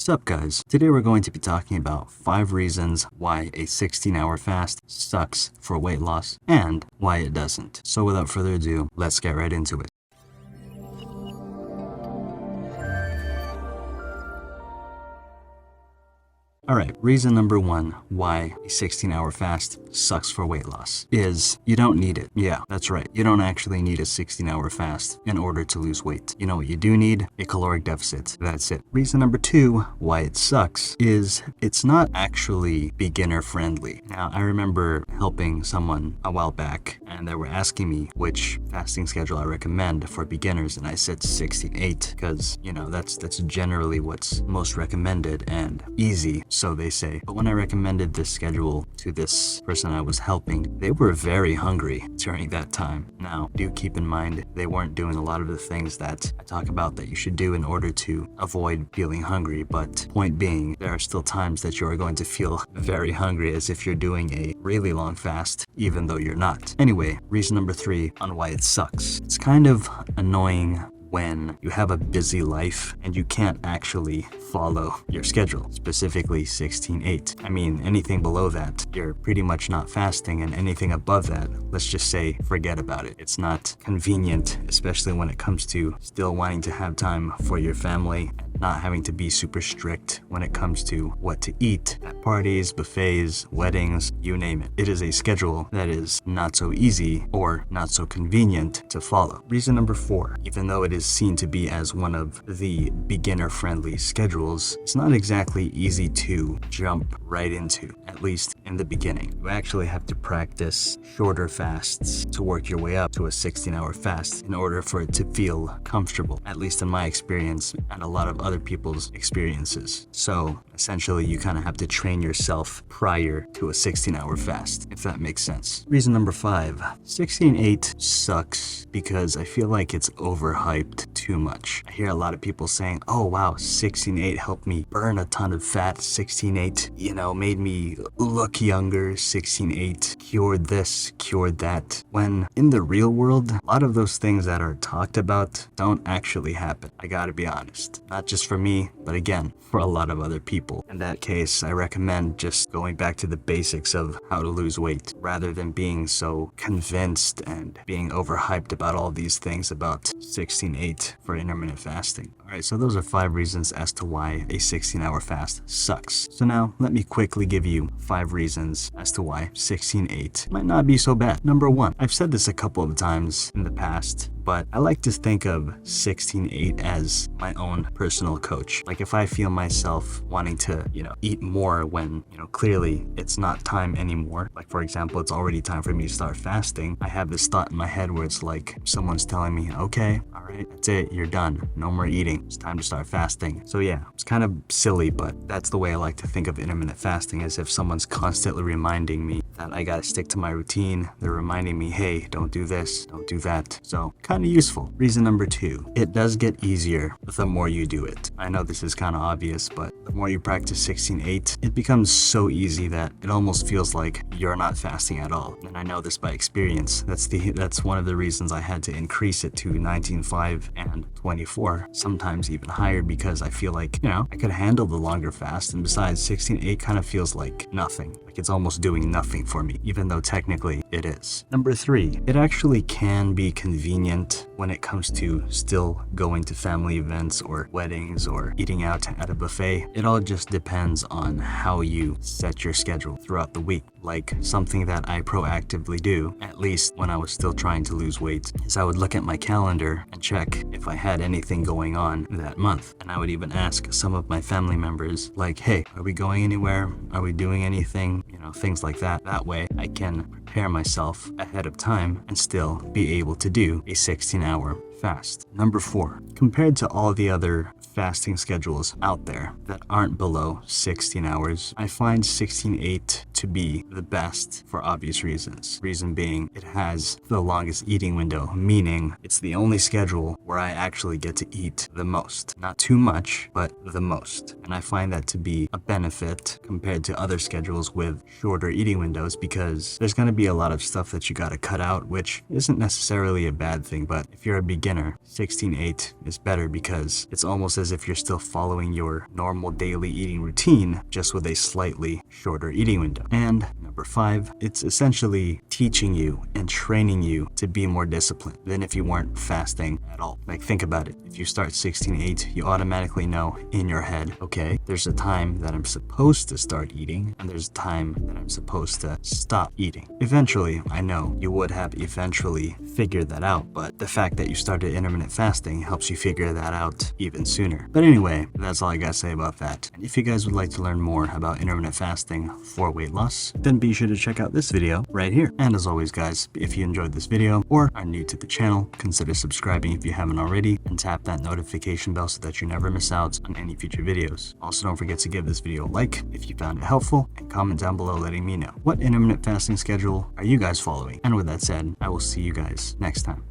Sup guys, today we're going to be talking about 5 reasons why a 16-hour fast sucks for weight loss and why it doesn't. So without further ado, let's get right into it. Alright, reason number 1 why a 16-hour fast sucks for weight loss is you don't need it. Yeah, that's right. You don't actually need a 16-hour fast in order to lose weight. You know what you do need? A caloric deficit. That's it. Reason number 2 why it sucks is it's not actually beginner friendly. Now, I remember helping someone a while back and they were asking me which fasting schedule I recommend for beginners, and I said 16-8 because, you know, that's generally what's most recommended and easy, so they say. But when I recommended this schedule to this person I was helping, they were very hungry during that time. Now, do keep in mind, they weren't doing a lot of the things that I talk about that you should do in order to avoid feeling hungry, but point being, there are still times that you are going to feel very hungry as if you're doing a really long fast, even though you're not. Anyway, reason number 3 on why it sucks. It's kind of annoying when you have a busy life and you can't actually follow your schedule, specifically 16-8. I mean, anything below that, you're pretty much not fasting, and anything above that, let's just say, forget about it. It's not convenient, especially when it comes to still wanting to have time for your family, not having to be super strict when it comes to what to eat at parties, buffets, weddings, you name it. It is a schedule that is not so easy or not so convenient to follow. Reason number 4, even though it is seen to be as one of the beginner-friendly schedules, it's not exactly easy to jump right into, at least in the beginning. You actually have to practice shorter fasts to work your way up to a 16-hour fast in order for it to feel comfortable, at least in my experience and a lot of other people's experiences. So essentially, you kind of have to train yourself prior to a 16-hour fast, if that makes sense. Reason number 5, 16-8 sucks because I feel like it's overhyped too much. I hear a lot of people saying, oh wow, 16-8 helped me burn a ton of fat, 16-8, you know, made me look younger, 16-8 cured this, cured that. When in the real world, a lot of those things that are talked about don't actually happen. I gotta be honest. Not just for me, but again, for a lot of other people. In that case, I recommend just going back to the basics of how to lose weight rather than being so convinced and being overhyped about all these things about 16-8 for intermittent fasting. Alright, so those are 5 reasons as to why a 16-hour fast sucks. So now, let me quickly give you 5 reasons as to why 16-8 might not be so bad. Number 1, I've said this a couple of times in the past, but I like to think of 16-8 as my own personal coach. Like if I feel myself wanting to, eat more when, clearly it's not time anymore. Like for example, it's already time for me to start fasting. I have this thought in my head where it's like someone's telling me, okay, all right, that's it, you're done. No more eating. It's time to start fasting. So yeah, it's kind of silly, but that's the way I like to think of intermittent fasting, as if someone's constantly reminding me that I gotta stick to my routine. They're reminding me, hey, don't do this, don't do that. So kind of useful. Reason number 2, it does get easier the more you do it. I know this is kind of obvious, but the more you practice 16-8, it becomes so easy that it almost feels like you're not fasting at all. And I know this by experience. That's one of the reasons I had to increase it to 19.5 and 24, sometimes even higher, because I feel like, I could handle the longer fast, and besides, 16-8 kind of feels like nothing. Like it's almost doing nothing for me, even though technically it is. Number 3, it actually can be convenient when it comes to still going to family events or weddings or eating out at a buffet. It all just depends on how you set your schedule throughout the week. Like something that I proactively do, at least when I was still trying to lose weight, is I would look at my calendar and check if I had anything going on that month. And I would even ask some of my family members, like, hey, are we going anywhere? Are we doing anything? Things like that. That way I can prepare myself ahead of time and still be able to do a 16-hour fast. Number 4, compared to all the other fasting schedules out there that aren't below 16 hours, I find 16-8 to be the best for obvious reasons. Reason being, it has the longest eating window, meaning it's the only schedule where I actually get to eat the most. Not too much, but the most. And I find that to be a benefit compared to other schedules with shorter eating windows, because there's going to be a lot of stuff that you gotta cut out, which isn't necessarily a bad thing, but if you're a beginner, 16/8 is better because it's almost as if you're still following your normal daily eating routine, just with a slightly shorter eating window. And number 5, it's essentially teaching you and training you to be more disciplined than if you weren't fasting at all. Like, think about it. If you start 16/8, you automatically know in your head, okay, there's a time that I'm supposed to start eating, and there's a time that I'm supposed to stop eating. Eventually, I know you would have eventually figured that out, but the fact that you started intermittent fasting helps you figure that out even sooner. But anyway, that's all I gotta say about that. And if you guys would like to learn more about intermittent fasting for weight loss, then be sure to check out this video right here. And as always, guys, if you enjoyed this video or are new to the channel, consider subscribing if you haven't already, and tap that notification bell so that you never miss out on any future videos. Also, don't forget to give this video a like if you found it helpful, and comment down below letting me know what intermittent fasting schedule are you guys following. And with that said, I will see you guys next time.